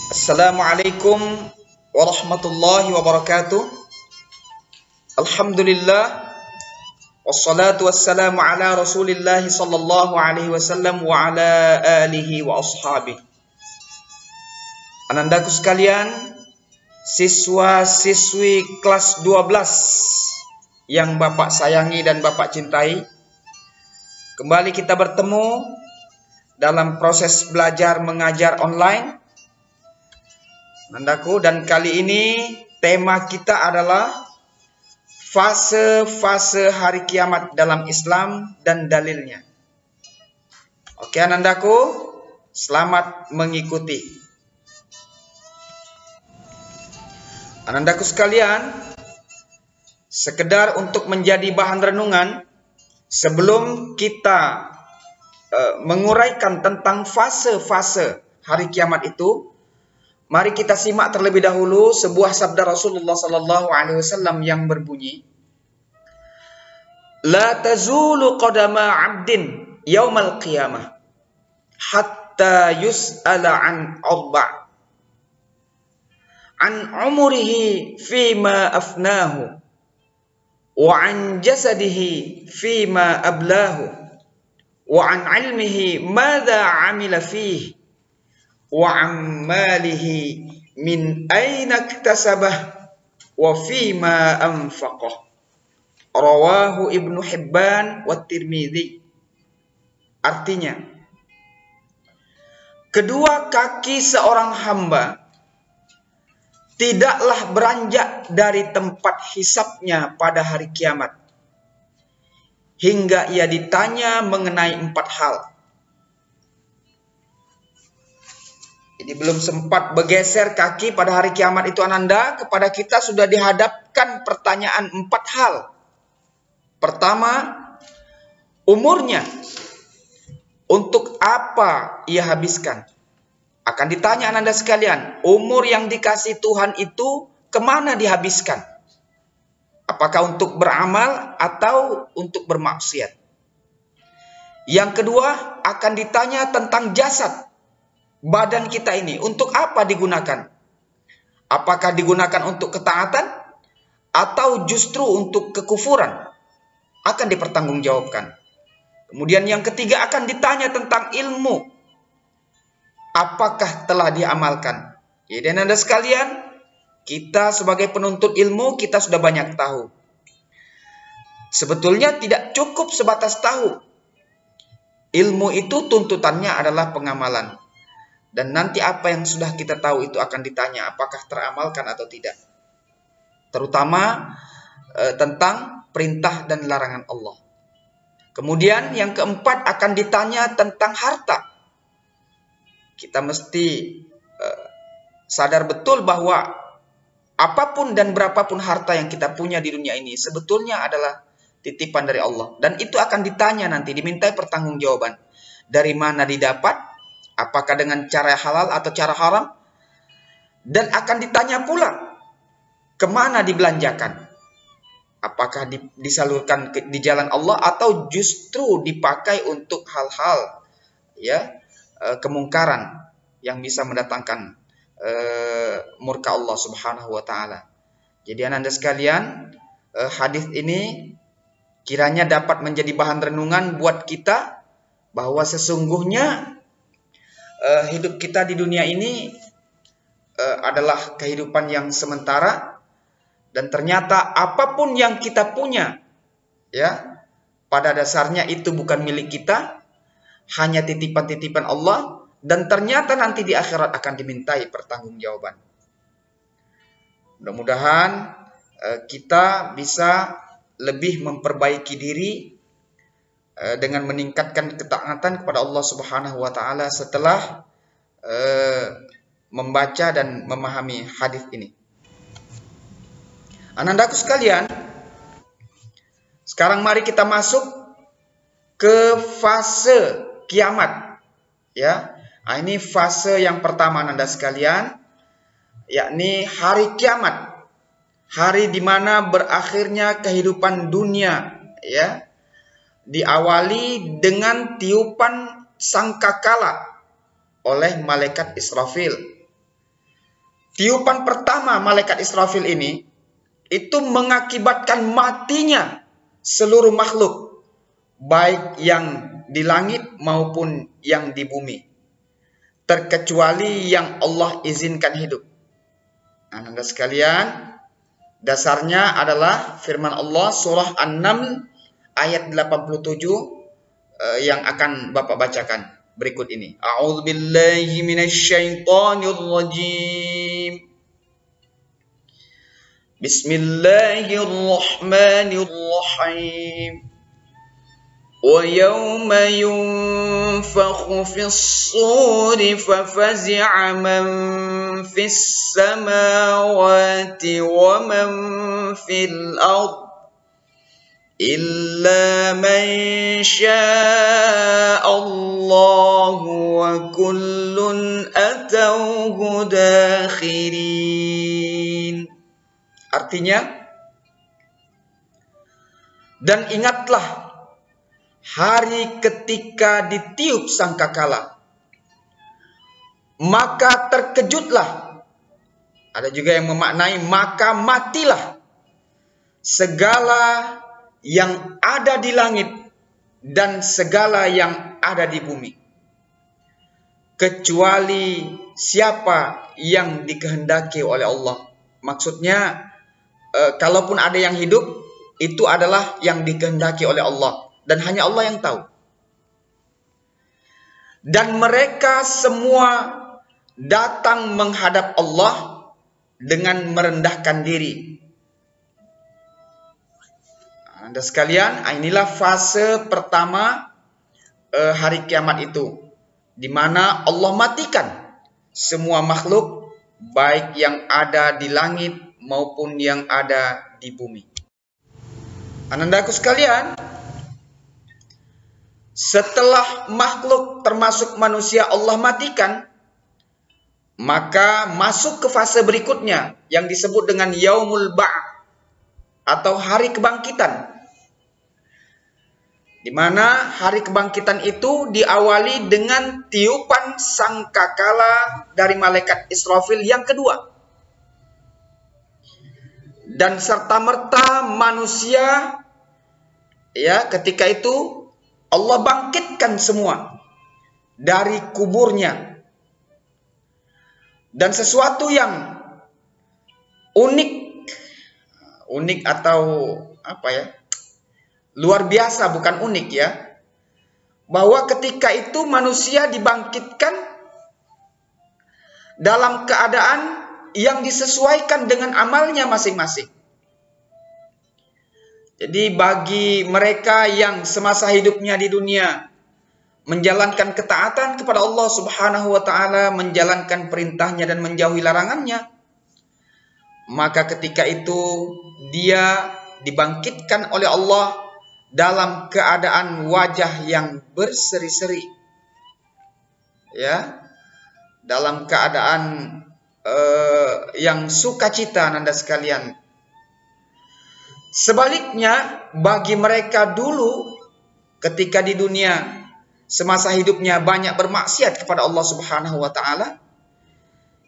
Assalamualaikum warahmatullahi wabarakatuh. Alhamdulillah wassalatu wassalamu ala Rasulillah sallallahu alaihi wasallam wa ala alihi wa ashabihi. Anandaku sekalian, siswa-siswi kelas 12 yang Bapak sayangi dan Bapak cintai, kembali kita bertemu dalam proses belajar mengajar online. Anandaku, dan kali ini tema kita adalah fase-fase hari kiamat dalam Islam dan dalilnya. Oke Anandaku, selamat mengikuti. Anandaku sekalian, sekedar untuk menjadi bahan renungan, sebelum kita menguraikan tentang fase-fase hari kiamat itu, mari kita simak terlebih dahulu sebuah sabda Rasulullah sallallahu alaihi wasallam yang berbunyi, La tazulu qadama 'abdin yaumal qiyamah hatta yus'ala an arba' an umrihi fima afnahu wa an jasadihi fima ablahu wa an ilmihi madza 'amila fihi wa ammalihi min aina iktasabah wa fima anfaqah. Rawahu Ibnu Hibban wa Tirmidzi. Artinya, kedua kaki seorang hamba tidaklah beranjak dari tempat hisabnya pada hari kiamat hingga ia ditanya mengenai 4 hal. Jadi belum sempat bergeser kaki pada hari kiamat itu Ananda, kepada kita sudah dihadapkan pertanyaan 4 hal. Pertama, umurnya. Untuk apa ia habiskan? Akan ditanya Ananda sekalian, umur yang dikasih Tuhan itu kemana dihabiskan? Apakah untuk beramal atau untuk bermaksiat? Yang kedua, akan ditanya tentang jasad. Badan kita ini untuk apa digunakan? Apakah digunakan untuk ketaatan atau justru untuk kekufuran? Akan dipertanggungjawabkan. Kemudian yang ketiga, akan ditanya tentang ilmu. Apakah telah diamalkan? Jadi Anda sekalian, kita sebagai penuntut ilmu, kita sudah banyak tahu. Sebetulnya tidak cukup sebatas tahu. Ilmu itu tuntutannya adalah pengamalan. Dan nanti apa yang sudah kita tahu itu akan ditanya apakah teramalkan atau tidak. Terutama tentang perintah dan larangan Allah. Kemudian yang keempat, akan ditanya tentang harta. Kita mesti sadar betul bahwa apapun dan berapapun harta yang kita punya di dunia ini sebetulnya adalah titipan dari Allah. Dan itu akan ditanya nanti, dimintai pertanggungjawaban. Dari mana didapat? Apakah dengan cara halal atau cara haram? Dan akan ditanya pula, kemana dibelanjakan? Apakah disalurkan di jalan Allah atau justru dipakai untuk hal-hal kemungkaran yang bisa mendatangkan murka Allah Subhanahu wa taala. Jadi Anda sekalian, hadis ini kiranya dapat menjadi bahan renungan buat kita bahwa sesungguhnya hidup kita di dunia ini adalah kehidupan yang sementara, dan ternyata apapun yang kita punya, pada dasarnya itu bukan milik kita, hanya titipan-titipan Allah, dan ternyata nanti di akhirat akan dimintai pertanggungjawaban. Mudah-mudahan kita bisa lebih memperbaiki diri dengan meningkatkan ketaatan kepada Allah Subhanahu wa taala setelah membaca dan memahami hadis ini. Anandaku sekalian, sekarang mari kita masuk ke fase kiamat. Ini fase yang pertama Ananda sekalian, yakni hari kiamat. Hari di mana berakhirnya kehidupan dunia, diawali dengan tiupan sangkakala oleh malaikat Israfil. tiupan pertama malaikat Israfil ini itu mengakibatkan matinya seluruh makhluk, baik yang di langit maupun yang di bumi, terkecuali yang Allah izinkan hidup. Anda sekalian, dasarnya adalah firman Allah surah An-Naml ayat 87 yang akan Bapak bacakan berikut ini. A'udzubillahi minasyaitonirrajim. Bismillahirrahmanirrahim. وَيَوْمَ يُنفَخُ فِي الصُّورِ فَفَزِعَ مَنْ فِي السَّمَاوَاتِ وَمَنْ فِي الْأَرْضِ إِلَّا مَنْ شَاءَ اللَّهُ وَكُلٌّ أَتَوْهُ دَاخِرِينَ. Artinya, dan ingatlah hari ketika ditiup sangkakala, maka terkejutlah. Ada juga yang memaknai maka matilah segala yang ada di langit dan segala yang ada di bumi, kecuali siapa yang dikehendaki oleh Allah. Maksudnya, kalaupun ada yang hidup, itu adalah yang dikehendaki oleh Allah. Dan hanya Allah yang tahu. Dan mereka semua datang menghadap Allah dengan merendahkan diri. Anda sekalian, inilah fase pertama hari kiamat itu, di mana Allah matikan semua makhluk, baik yang ada di langit maupun yang ada di bumi. Anandaku sekalian, setelah makhluk termasuk manusia Allah matikan, maka masuk ke fase berikutnya yang disebut dengan Yaumul Ba'ats atau hari kebangkitan. Di mana hari kebangkitan itu diawali dengan tiupan sangkakala dari malaikat Israfil yang kedua. Dan serta-merta manusia, ya, ketika itu Allah bangkitkan semua dari kuburnya. Dan sesuatu yang unik atau apa ya, luar biasa, bukan unik ya, bahwa ketika itu manusia dibangkitkan dalam keadaan yang disesuaikan dengan amalnya masing-masing. Jadi bagi mereka yang semasa hidupnya di dunia menjalankan ketaatan kepada Allah Subhanahu wa taala, menjalankan perintahnya dan menjauhi larangannya, maka ketika itu dia dibangkitkan oleh Allah dalam keadaan wajah yang berseri-seri. Ya, dalam keadaan yang sukacita, Anda sekalian. Sebaliknya, bagi mereka dulu ketika di dunia semasa hidupnya banyak bermaksiat kepada Allah Subhanahu wa taala,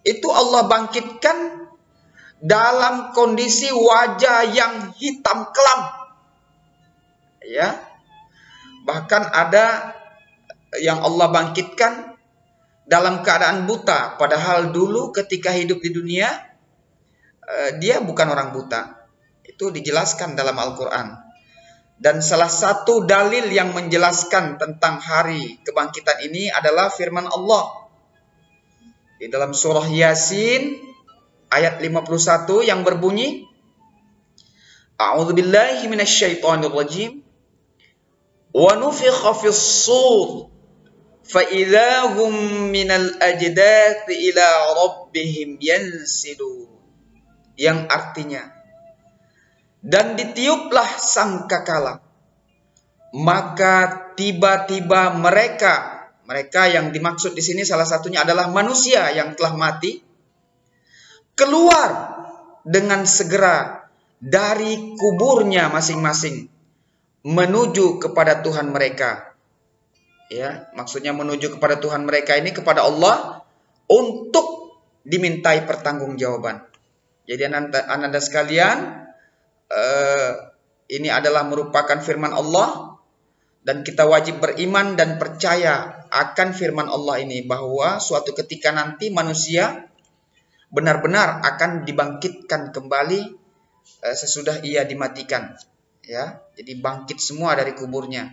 itu Allah bangkitkan dalam kondisi wajah yang hitam kelam. Ya. Bahkan ada yang Allah bangkitkan dalam keadaan buta, padahal dulu ketika hidup di dunia dia bukan orang buta. Itu dijelaskan dalam Al-Quran. Dan salah satu dalil yang menjelaskan tentang hari kebangkitan ini adalah firman Allah di dalam surah Yasin ayat 51 yang berbunyi, A'udzubillahi minasyaitonirrajim, wa nufikha fis-sur fa idza hum minal ajdathi ila rabbihim yansilun. Yang artinya, dan ditiuplah sangkakala, maka tiba-tiba mereka yang dimaksud di sini salah satunya adalah manusia yang telah mati, keluar dengan segera dari kuburnya masing-masing menuju kepada Tuhan mereka. Ya, maksudnya menuju kepada Tuhan mereka ini kepada Allah untuk dimintai pertanggungjawaban. Jadi ananda sekalian, ini adalah merupakan firman Allah, dan kita wajib beriman dan percaya akan firman Allah ini, bahwa suatu ketika nanti manusia benar-benar akan dibangkitkan kembali sesudah ia dimatikan, ya. Jadi bangkit semua dari kuburnya.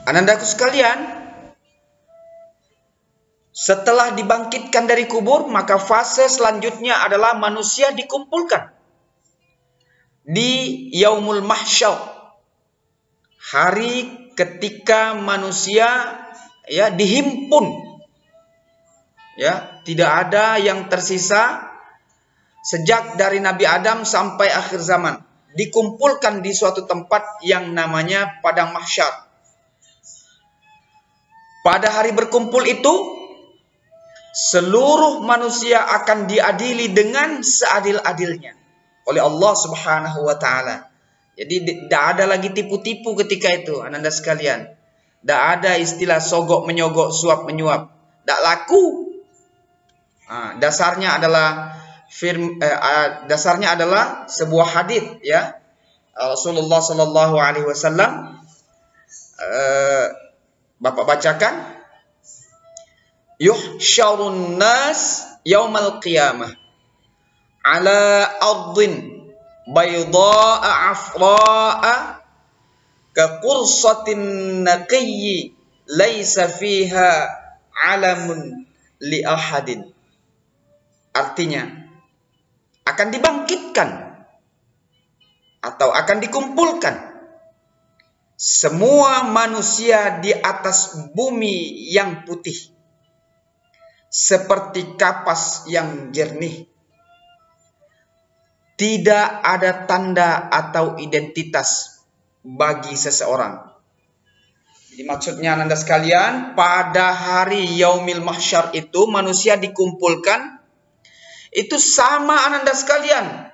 Anandaku sekalian, setelah dibangkitkan dari kubur, maka fase selanjutnya adalah manusia dikumpulkan di Yaumul Mahsyar, hari ketika manusia ya dihimpun, ya, tidak ada yang tersisa sejak dari Nabi Adam sampai akhir zaman, dikumpulkan di suatu tempat yang namanya padang mahsyar. Pada hari berkumpul itu, seluruh manusia akan diadili dengan seadil-adilnya oleh Allah Subhanahu wa taala. Jadi tidak ada lagi tipu-tipu ketika itu, ananda sekalian. Tidak ada istilah sogok menyogok, suap menyuap. Tidak laku. Dasarnya adalah sebuah hadits, ya. Rasulullah sallallahu alaihi wasallam Bapak bacakan, yuhsyarun nas yaumal qiyamah ala ardin bayda'a afra'a ka qursatin naqiyyi laisa fiha alamun li ahadin. Artinya, akan dibangkitkan atau akan dikumpulkan semua manusia di atas bumi yang putih, seperti kapas yang jernih. Tidak ada tanda atau identitas bagi seseorang. Jadi maksudnya ananda sekalian, pada hari Yaumil Mahsyar itu manusia dikumpulkan, itu sama ananda sekalian.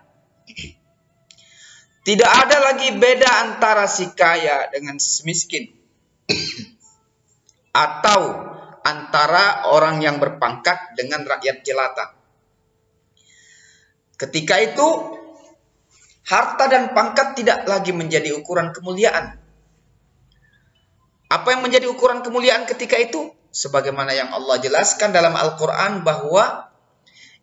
Tidak ada lagi beda antara si kaya dengan si miskin. Atau antara orang yang berpangkat dengan rakyat jelata. Ketika itu, harta dan pangkat tidak lagi menjadi ukuran kemuliaan. Apa yang menjadi ukuran kemuliaan ketika itu? Sebagaimana yang Allah jelaskan dalam Al-Quran bahwa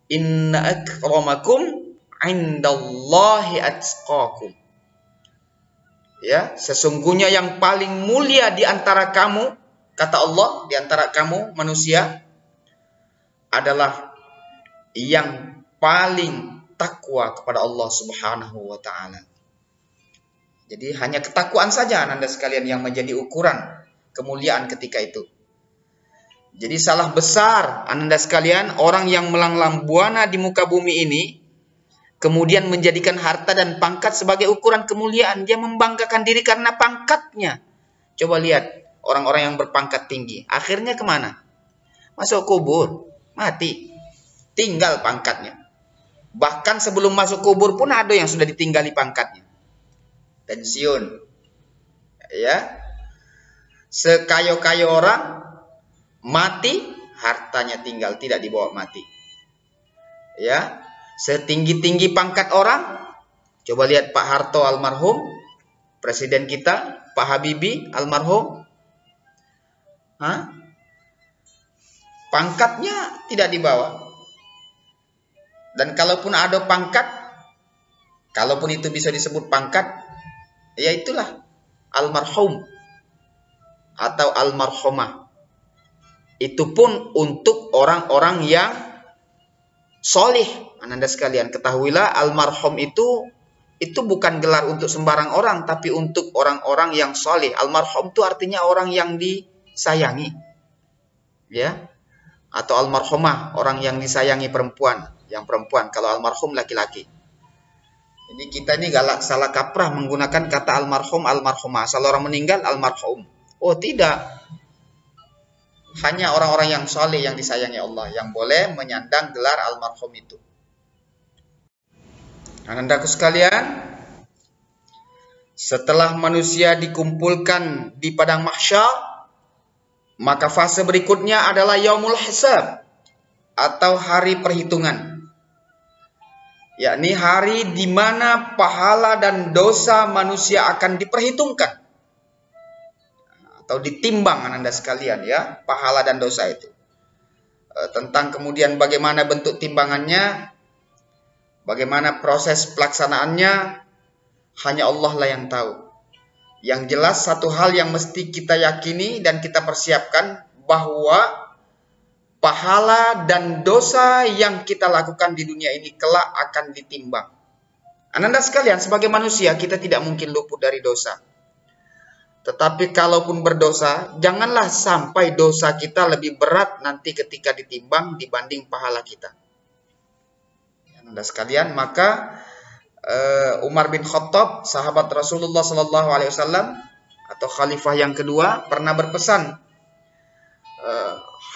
inna akramakum indallahi atqakum. Ya, sesungguhnya yang paling mulia di antara kamu, kata Allah, di antara kamu manusia adalah yang paling takwa kepada Allah Subhanahu wa taala. Jadi hanya ketakwaan saja ananda sekalian yang menjadi ukuran kemuliaan ketika itu. Jadi salah besar ananda sekalian orang yang melanglang buana di muka bumi ini, kemudian menjadikan harta dan pangkat sebagai ukuran kemuliaan. Dia membanggakan diri karena pangkatnya. Coba lihat orang-orang yang berpangkat tinggi. Akhirnya kemana? Masuk kubur. Mati. Tinggal pangkatnya. Bahkan sebelum masuk kubur pun ada yang sudah ditinggali pangkatnya. Pensiun. Ya. Sekayo-kayo orang mati, hartanya tinggal, tidak dibawa mati. Ya. Setinggi-tinggi pangkat orang, coba lihat Pak Harto almarhum, presiden kita, Pak Habibie almarhum, pangkatnya tidak dibawa. Dan kalaupun ada pangkat, kalaupun itu bisa disebut pangkat, ya itulah almarhum atau almarhumah. Itu pun untuk orang-orang yang solih. Ananda sekalian, ketahuilah almarhum itu bukan gelar untuk sembarang orang, tapi untuk orang-orang yang solih. Almarhum itu artinya orang yang disayangi, ya, atau almarhumah, orang yang disayangi perempuan, yang perempuan. Kalau almarhum laki-laki. Jadi kita ini galak salah kaprah menggunakan kata almarhum, almarhumah. Asal orang meninggal almarhum. Oh tidak. Hanya orang-orang yang soleh yang disayangi Allah yang boleh menyandang gelar almarhum itu. Anandaku sekalian, setelah manusia dikumpulkan di padang mahsyar, Maka fase berikutnya adalah yaumul hisab atau hari perhitungan. Yakni hari di mana pahala dan dosa manusia akan diperhitungkan atau ditimbang Anda sekalian ya, pahala dan dosa itu. Tentang kemudian bagaimana bentuk timbangannya, bagaimana proses pelaksanaannya, hanya Allah lah yang tahu. Yang jelas satu hal yang mesti kita yakini dan kita persiapkan, bahwa pahala dan dosa yang kita lakukan di dunia ini kelak akan ditimbang. Anda sekalian, sebagai manusia kita tidak mungkin luput dari dosa. Tetapi kalaupun berdosa, janganlah sampai dosa kita lebih berat nanti ketika ditimbang dibanding pahala kita. Anda sekalian, maka Umar bin Khattab, sahabat Rasulullah SAW atau khalifah yang kedua, pernah berpesan,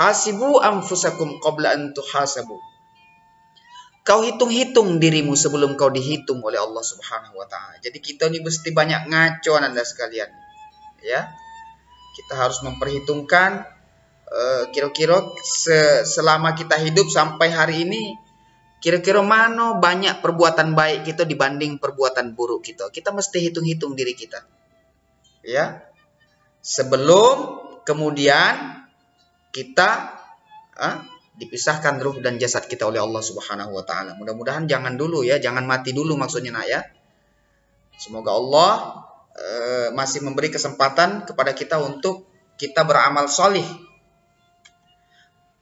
hasibu anfusakum qabla an tuhasabu. Kau hitung-hitung dirimu sebelum kau dihitung oleh Allah Subhanahu wa taala. Jadi kita ini mesti banyak ngaco Anda sekalian. Ya. Kita harus memperhitungkan kira-kira selama kita hidup sampai hari ini, kira-kira mana banyak perbuatan baik kita dibanding perbuatan buruk kita. Kita mesti hitung-hitung diri kita. Ya. Sebelum kemudian kita dipisahkan ruh dan jasad kita oleh Allah Subhanahu wa taala. Mudah-mudahan jangan dulu ya, jangan mati dulu maksudnya nak ya. Semoga Allah masih memberi kesempatan kepada kita untuk kita beramal solih.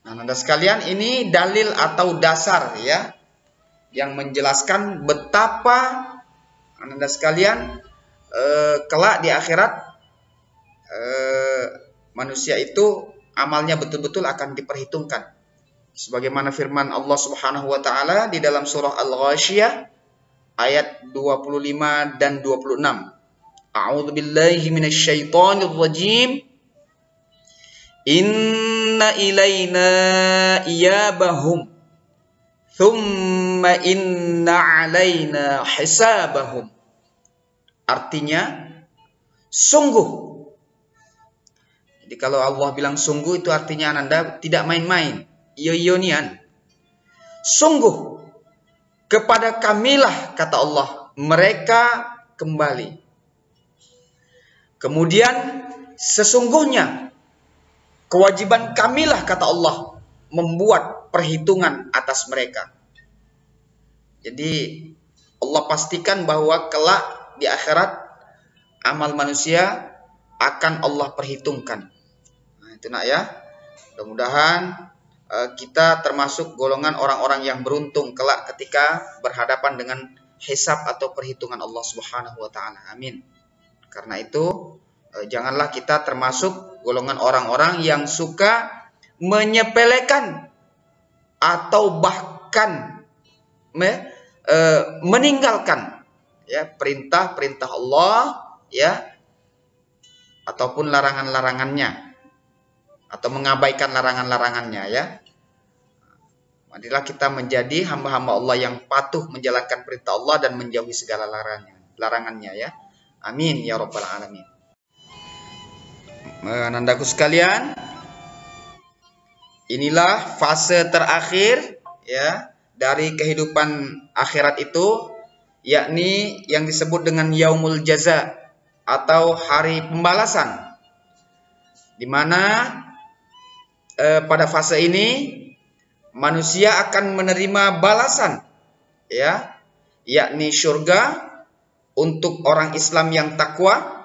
Nah, Anda sekalian, ini dalil atau dasar ya yang menjelaskan betapa Anda sekalian kelak di akhirat manusia itu amalnya betul-betul akan diperhitungkan. Sebagaimana firman Allah Subhanahu wa taala di dalam surah Al-Ghasyiyah ayat 25 dan 26. A'udzu billahi minasyaitonir rajim. Inna ilaina iyabahum thumma inna alaina hisabahum. Artinya sungguh. Jadi kalau Allah bilang sungguh, itu artinya Anda tidak main-main. Iyo-iyonian. Sungguh kepada kamilah, kata Allah, mereka kembali. Kemudian sesungguhnya kewajiban kamilah, kata Allah, membuat perhitungan atas mereka. Jadi Allah pastikan bahwa kelak di akhirat amal manusia akan Allah perhitungkan. Itu nak ya. Mudah-mudahan kita termasuk golongan orang-orang yang beruntung kelak ketika berhadapan dengan hisab atau perhitungan Allah Subhanahu wa taala. Amin. Karena itu janganlah kita termasuk golongan orang-orang yang suka menyepelekan atau bahkan meninggalkan ya perintah-perintah Allah ya, ataupun larangan-larangannya, atau mengabaikan larangan-larangannya ya. Marilah kita menjadi hamba-hamba Allah yang patuh menjalankan perintah Allah dan menjauhi segala larangannya ya. Amin ya rabbal alamin. Anandaku sekalian, inilah fase terakhir ya dari kehidupan akhirat itu, yakni yang disebut dengan yaumul jaza atau hari pembalasan, di mana pada fase ini manusia akan menerima balasan ya, yakni surga untuk orang Islam yang takwa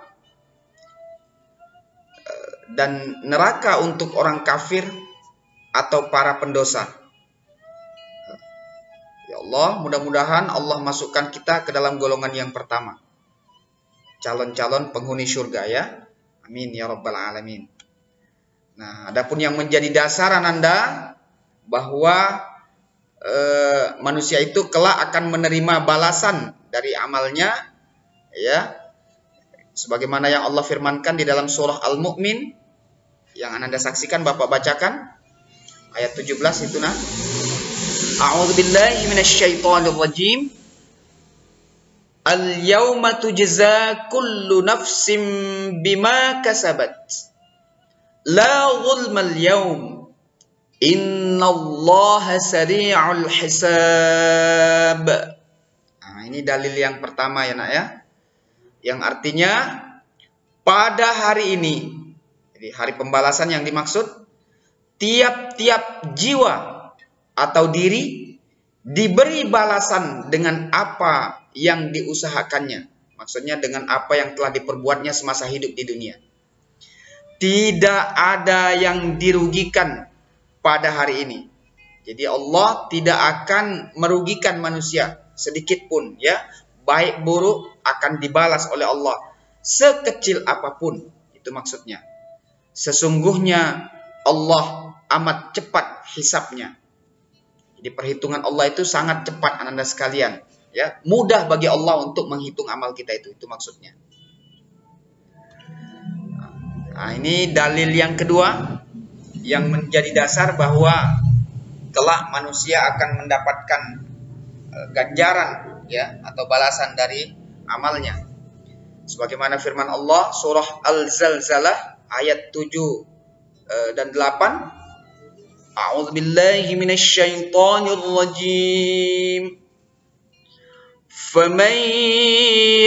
dan neraka untuk orang kafir atau para pendosa. Ya Allah, mudah-mudahan Allah masukkan kita ke dalam golongan yang pertama, calon-calon penghuni surga ya. Amin ya rabbal alamin. Nah, adapun yang menjadi dasar Anda bahwa manusia itu kelak akan menerima balasan dari amalnya ya, sebagaimana yang Allah firmankan di dalam surah Al-Mu'min yang Anda saksikan, Bapak bacakan ayat 17 itu nah. A'udzu billahi minasyaitonir rajim. Al-yauma tujza kullu nafsin bima kasabat La zulmal yaum. Innallaha sari'ul hisab. Nah, ini dalil yang pertama ya nak ya. Yang artinya pada hari ini. Jadi hari pembalasan yang dimaksud, tiap-tiap jiwa atau diri diberi balasan dengan apa yang diusahakannya. Maksudnya dengan apa yang telah diperbuatnya semasa hidup di dunia. Tidak ada yang dirugikan pada hari ini. Jadi Allah tidak akan merugikan manusia sedikit pun ya. Baik buruk akan dibalas oleh Allah sekecil apapun. Itu maksudnya. Sesungguhnya Allah amat cepat hisabnya. Jadi perhitungan Allah itu sangat cepat ananda sekalian. Ya, mudah bagi Allah untuk menghitung amal kita itu maksudnya. Nah, ini dalil yang kedua yang menjadi dasar bahwa kelak manusia akan mendapatkan ganjaran ya atau balasan dari amalnya. Sebagaimana firman Allah surah Al-Zalzalah ayat 7 dan 8. A'udzubillahi minasyaitonir rajim. Faman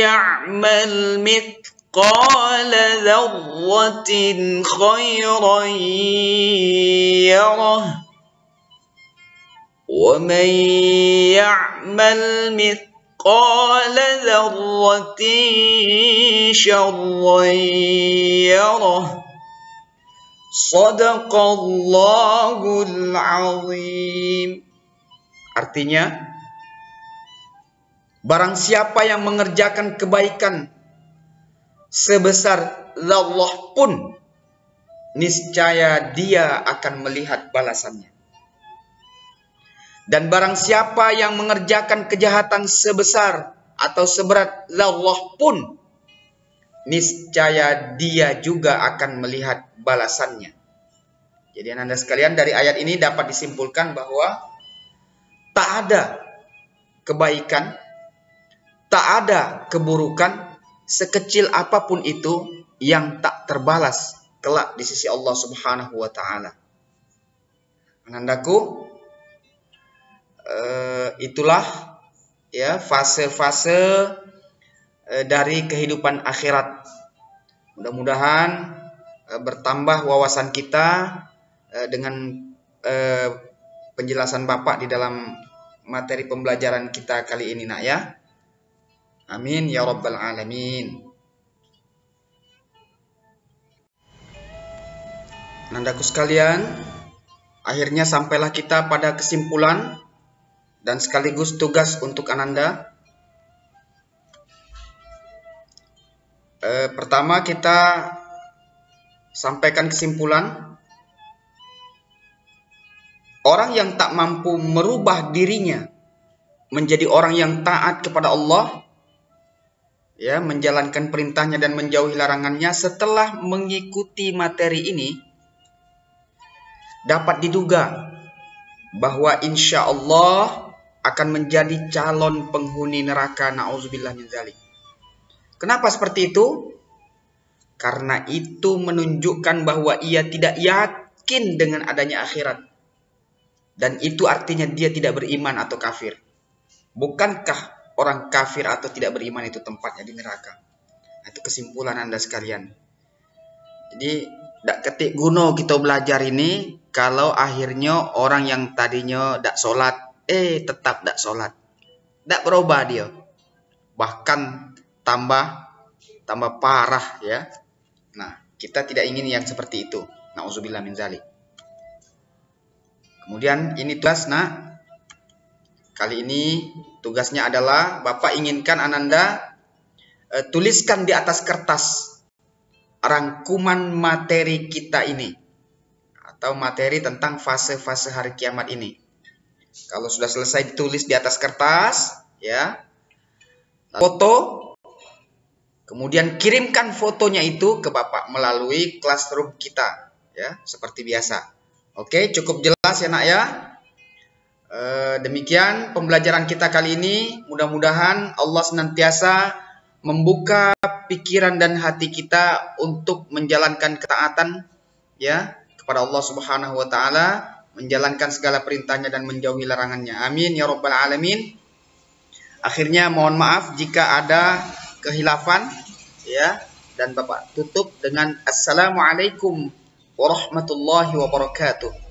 ya'mal mithqala dzarratin khairan yarah wa man ya'mal mithqala dzarratin syarran yarah. Shadaqallahul azim. Artinya, barang siapa yang mengerjakan kebaikan sebesar zarrah pun, niscaya dia akan melihat balasannya. Dan barang siapa yang mengerjakan kejahatan sebesar atau seberat zarrah pun, niscaya dia juga akan melihat balasannya. Jadi Anda sekalian, dari ayat ini dapat disimpulkan bahwa tak ada kebaikan, tak ada keburukan sekecil apapun itu yang tak terbalas kelak di sisi Allah Subhanahu wa taala. Anandaku, itulah ya fase-fase dari kehidupan akhirat. Mudah-mudahan bertambah wawasan kita dengan penjelasan Bapak di dalam materi pembelajaran kita kali ini nak ya. Amin ya rabbal alamin. Anandaku sekalian, akhirnya sampailah kita pada kesimpulan dan sekaligus tugas untuk Ananda. Pertama kita sampaikan kesimpulan. Orang yang tak mampu merubah dirinya menjadi orang yang taat kepada Allah, ya, menjalankan perintahnya dan menjauhi larangannya, setelah mengikuti materi ini, dapat diduga bahwa insya Allah akan menjadi calon penghuni neraka. Na'udzubillah min dzalik. Kenapa seperti itu? Karena itu menunjukkan bahwa ia tidak yakin dengan adanya akhirat. Dan itu artinya dia tidak beriman atau kafir. Bukankah orang kafir atau tidak beriman itu tempatnya di neraka? Nah, itu kesimpulan Anda sekalian. Jadi, tidak ketik guno kita belajar ini kalau akhirnya orang yang tadinya tidak sholat, tetap tidak sholat. Tidak berubah dia. Bahkan tambah parah ya. Nah, kita tidak ingin yang seperti itu. Na'udzubillah min dzalik. Kemudian ini tugas nak. Kali ini tugasnya adalah Bapak inginkan Ananda tuliskan di atas kertas rangkuman materi kita ini. Atau materi tentang fase-fase hari kiamat ini. Kalau sudah selesai ditulis di atas kertas, ya, foto. Kemudian kirimkan fotonya itu ke Bapak melalui classroom kita, ya, seperti biasa. Oke, cukup jelas ya nak ya. Demikian pembelajaran kita kali ini. Mudah-mudahan Allah senantiasa membuka pikiran dan hati kita untuk menjalankan ketaatan ya kepada Allah Subhanahu wa taala, menjalankan segala perintahnya dan menjauhi larangannya. Amin ya rabbal alamin. Akhirnya mohon maaf jika ada kehilafan, ya, dan Bapak tutup dengan assalamualaikum warahmatullahi wabarakatuh.